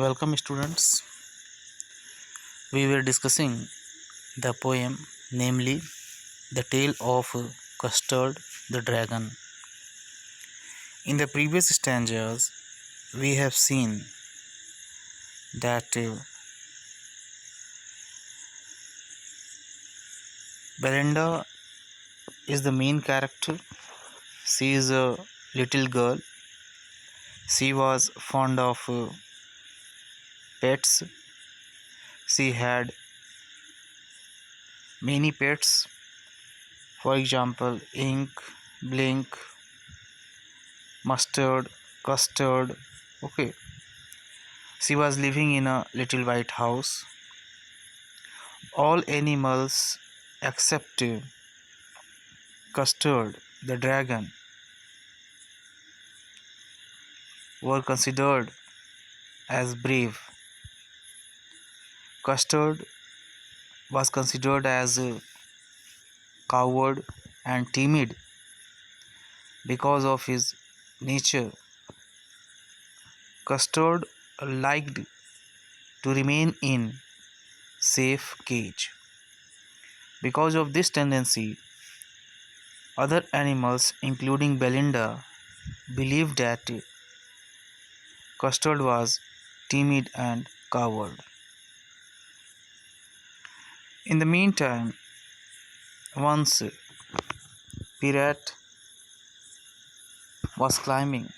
Welcome, students. We were discussing the poem, namely The Tale of Custard the Dragon. In the previous stanzas, we have seen that Belinda is the main character. She is a little girl. She was fond of pets. She had many pets, for example, Ink, Blink, Mustard, Custard. Okay, she was living in a little white house. All animals except Custard the dragon were considered as brave. Custard was considered as a coward and timid because of his nature. Custard liked to remain in safe cage. Because of this tendency, other animals, including Belinda, believed that Custard was timid and coward. In the meantime, once Pirate was climbing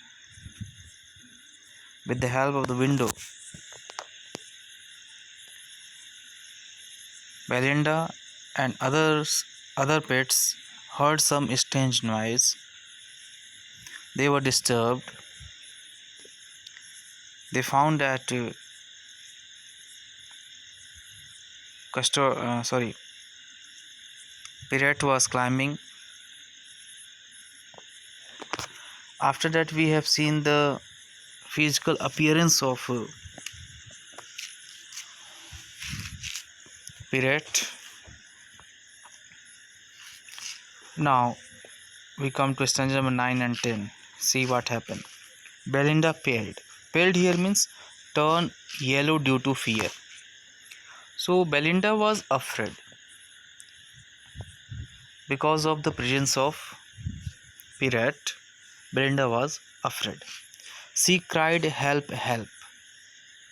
with the help of the window. Belinda and other pets heard some strange noise. They were disturbed. They found that Pirate was climbing. After that, we have seen the physical appearance of Pirate. Now we come to stanza number 9 and 10. See what happened. Belinda paled. Paled here means turn yellow due to fear. So Belinda was afraid because of the presence of Pirate. Belinda was afraid. She cried, "Help, help."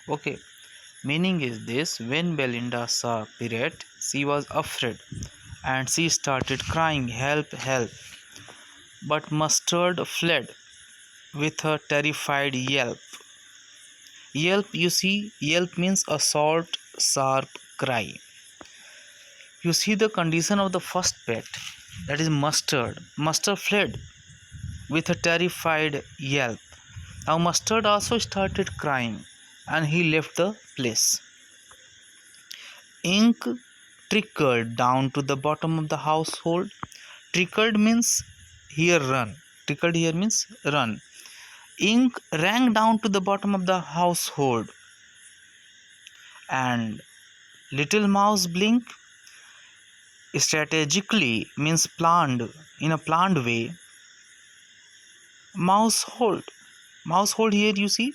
Okay. Meaning is this: when Belinda saw Pirate, she was afraid and she started crying, "Help, help." But Mustard fled with a terrified yelp. Yelp, you see, yelp means a short, sharp cry. You see the condition of the first pet, that is Mustard. Mustard fled with a terrified yelp. Now Mustard also started crying and he left the place. Ink trickled down to the bottom of the household. Trickled means here run. Trickled here means run. Ink ran down to the bottom of the household, and little mouse Blink strategically means planned, in a planned way. Mouse hold here, you see,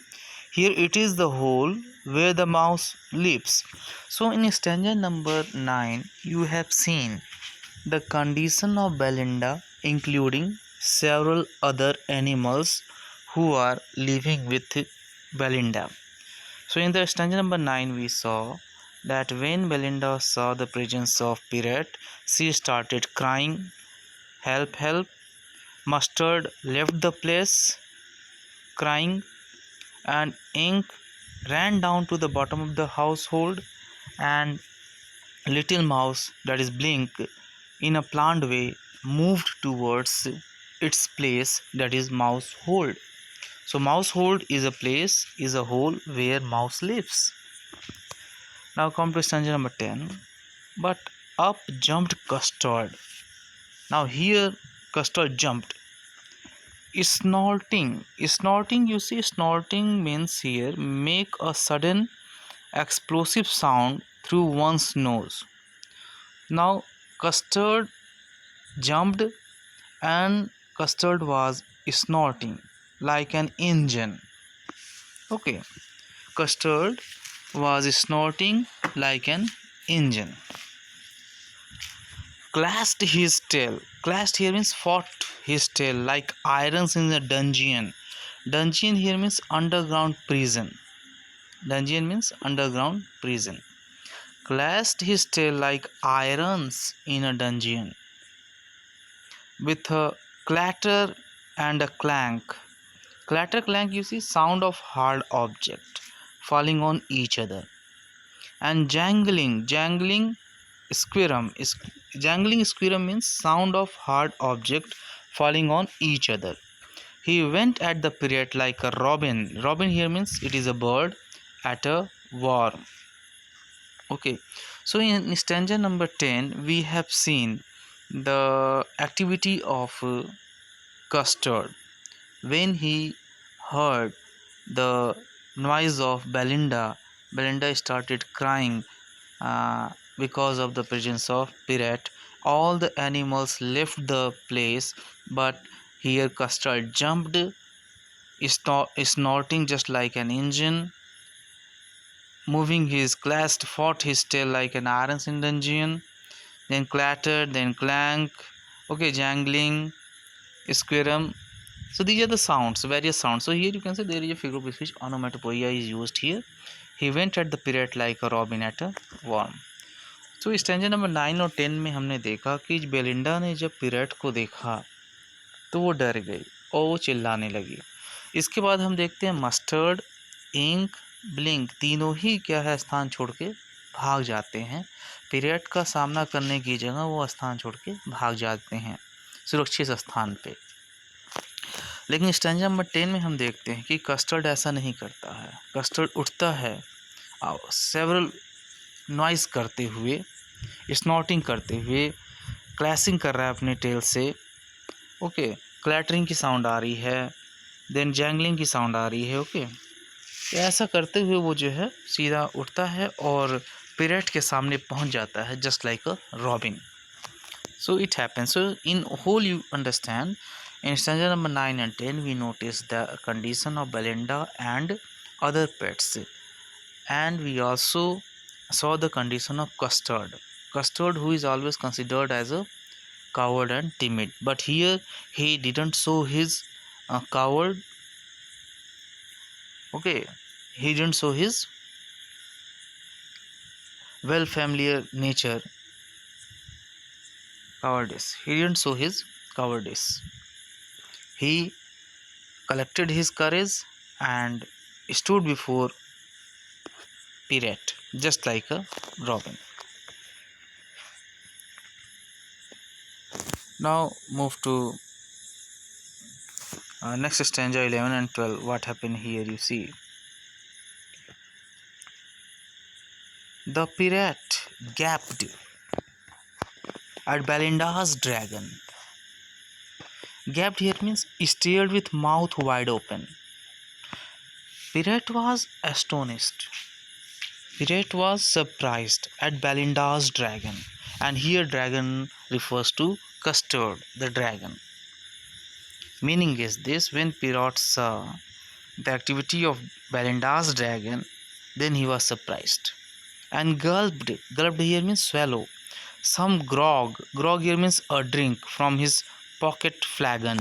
here it is the hole where the mouse lives. So in stanza number 9 you have seen the condition of Belinda, including several other animals who are living with Belinda. So in the stanza number 9 we saw that when Belinda saw the presence of Pirate, she started crying, "Help, help." Mustard left the place crying, and Ink ran down to the bottom of the household, and little mouse, that is Blink, in a planned way moved towards its place, that is mouse hold. So mouse hold is a place, is a hole where mouse lives. Now come to stanza number 10. But up jumped Custard. Now here Custard jumped. Snorting, you see, snorting means here make a sudden explosive sound through one's nose. Now Custard jumped and Custard was snorting like an engine. Okay, Custard was snorting like an engine. Clashed his tail. Clashed here means fought his tail like irons in a dungeon. Dungeon here means underground prison. Dungeon means underground prison. Clashed his tail like irons in a dungeon. With a clatter and a clank. Clatter clank, you see, sound of hard object falling on each other. And jangling squirm. Jangling squirm means sound of hard object falling on each other. He went at the pirate like a robin. Robin here means it is a bird at a worm. Okay, so in stanza number 10 we have seen the activity of Custard when he heard the noise of Belinda. Belinda started crying because of the presence of pirate. All the animals left the place, but here Custard jumped, snorting just like an engine, moving his clasped fought his tail like an iron in dungeon, then clattered, then clank, okay, jangling, squirm. So these are the sounds, various sounds. So here you can say there is a figure of speech onomatopoeia is used here. He went at the pirate like a robin at a worm. तो stanza number 9 और 10 में हमने देखा कि Belinda ने जब pirate को देखा तो वो डर गई और वो चिल्लाने लगी. इसके बाद हम देखते हैं मस्टर्ड, इंक, ब्लिंक तीनों ही क्या है स्थान छोड़ के भाग जाते हैं. पिरेट का सामना करने की जगह वो स्थान छोड़ के भाग जाते हैं सुरक्षित स्थान पे. लेकिन स्टैंजा नंबर 10 में हम देखते हैं कि कस्टर्ड ऐसा नहीं करता है. कस्टर्ड उठता है सेवरल नॉइस करते हुए, स्नॉटिंग करते हुए, क्लैशिंग कर रहा है अपने टेल से. ओके, क्लैटरिंग की साउंड आ रही है, देन जैंगलिंग की साउंड आ रही है. ओके, तो ऐसा करते हुए वो जो है सीधा उठता है और पिरेट के सामने पहुंच जाता है just like a robin. So it happens. So in whole you understand in stanza number 9 and 10 we notice the condition of Belinda and other pets, and we also saw the condition of Custard who is always considered as a coward and timid, but here he didn't show his coward. Okay, he didn't show his well familiar nature cowardice. He didn't show his cowardice. He collected his courage and stood before pirate just like a robin. Now move to next stanza 11 and 12. What happened here? You see, the pirate gaped at Belinda's dragon. Gaped here means stared with mouth wide open. Pirate was astonished. Pirate was surprised at Belinda's dragon, and here dragon refers to Custard, the dragon. Meaning is this: when Pirate saw the activity of Belinda's dragon, then he was surprised and gulped. Gulped here means swallow some grog. Grog here means a drink from his pocket flagon.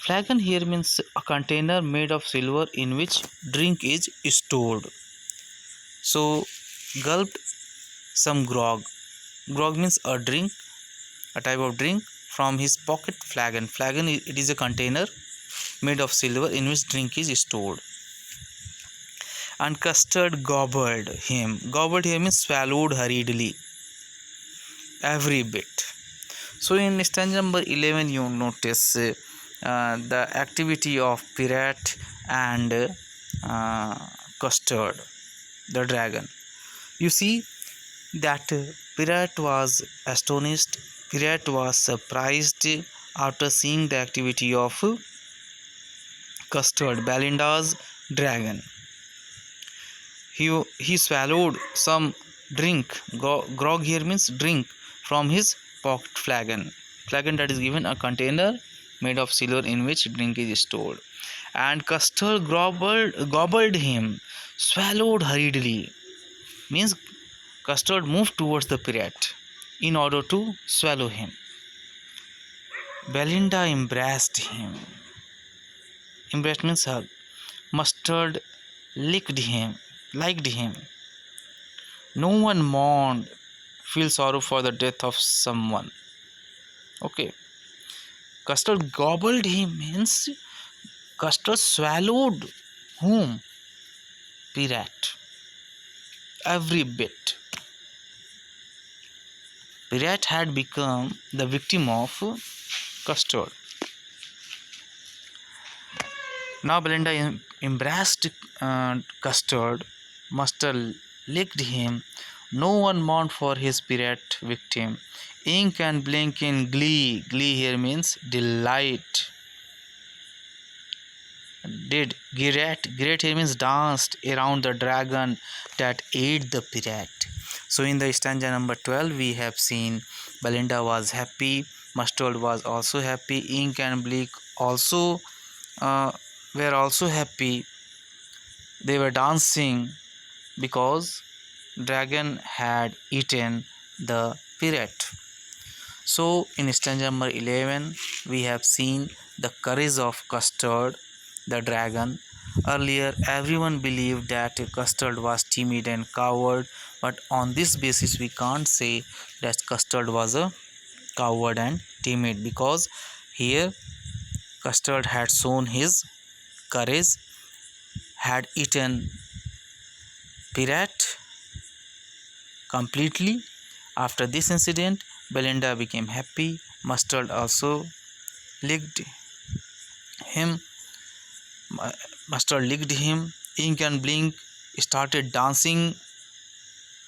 Flagon here means a container made of silver in which drink is stored. So gulped some grog. Grog means a drink, a type of drink from his pocket flagon. Flagon, it is a container made of silver in which drink is stored. And Custard gobbled him. Gobbled here means swallowed hurriedly every bit. So in stanza number 11 you notice the activity of pirate and Custard, the dragon. You see that pirate was astonished, pirate was surprised after seeing the activity of Custard, Belinda's dragon. He swallowed some drink. Grog here means drink from his pocket flagon. Flagon, that is given a container made of silver in which drink is stored. And Custard gobbled him. swallowed hurriedly, means Custard moved towards the pirate in order to swallow him. Belinda embraced him. Embraced means hug. Mustard liked him. No one mourned, feel sorrow for the death of someone. Okay. Custard gobbled him means Custard swallowed whom? Pirate. Every bit. Pirate had become the victim of Custard. Now Belinda embraced Custard. Mustard licked him. No one mourned for his pirate victim. Ink and blink in glee. Glee here means delight. Did Great here means danced around the dragon that ate the pirate. So in the stanza number 12 we have seen Belinda was happy, Mustard was also happy, Ink and Bleak also were also happy. They were dancing because dragon had eaten the pirate. So in stanza number 11 we have seen the courage of Custard the dragon. Earlier everyone believed that Custard was timid and coward, but on this basis we can't say that Custard was a coward and timid, because here Custard had shown his courage, had eaten pirate completely. After this incident Belinda became happy. Mustard also licked him. Ink and Blink started dancing.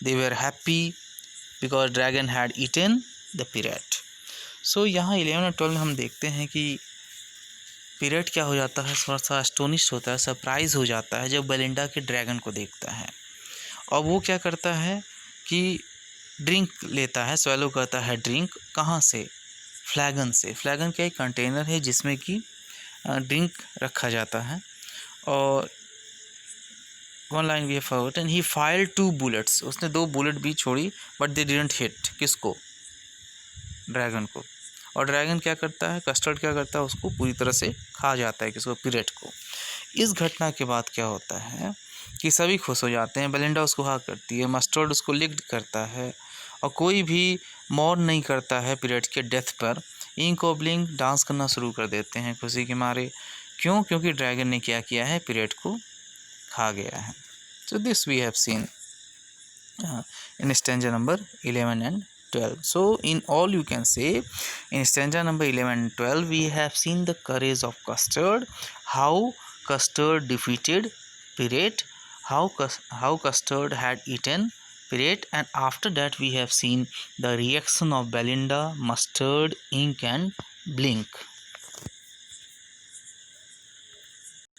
They were happy because dragon had eaten the pirate. So यहाँ 11 और 12 में हम देखते हैं कि pirate क्या हो जाता है, थोड़ा सा एस्टोनिश होता है, सरप्राइज हो जाता है जब बेलिंडा के ड्रैगन को देखता है, और वो क्या करता है कि ड्रिंक लेता है, स्वेलो करता है ड्रिंक। कहाँ से? फ्लैगन से। फ्लैगन क्या एक कंटेनर है जिसमें कि ड्रिंक रखा जाता है। और one line we have forgotten, he fired 2 bullets, उसने 2 बुलेट भी छोड़ी, बट दे डिडंट हिट, किसको? ड्रैगन को। और ड्रैगन क्या करता है, कस्टर्ड क्या करता है, उसको पूरी तरह से खा जाता है, किसको? पिरेट को। इस घटना के बाद क्या होता है कि सभी खुश हो जाते हैं। बेलिंडा उसको हाँ करती है, मस्टर्ड उसको लिक्ड करता है, और कोई भी मौन नहीं करता है पिरेट के डेथ पर। इंक और ब्लिंक डांस करना शुरू कर देते हैं खुशी के मारे। क्यों? क्योंकि ड्रैगन ने क्या किया है, पिरेट को खा गया है। So this we have seen in stanza number 11 and 12. So in all you can say, in stanza number 11 and 12 we have seen the courage of Custard, how Custard defeated pirate, how Custard had eaten pirate, and after that we have seen the reaction of Belinda, Mustard, Ink and Blink.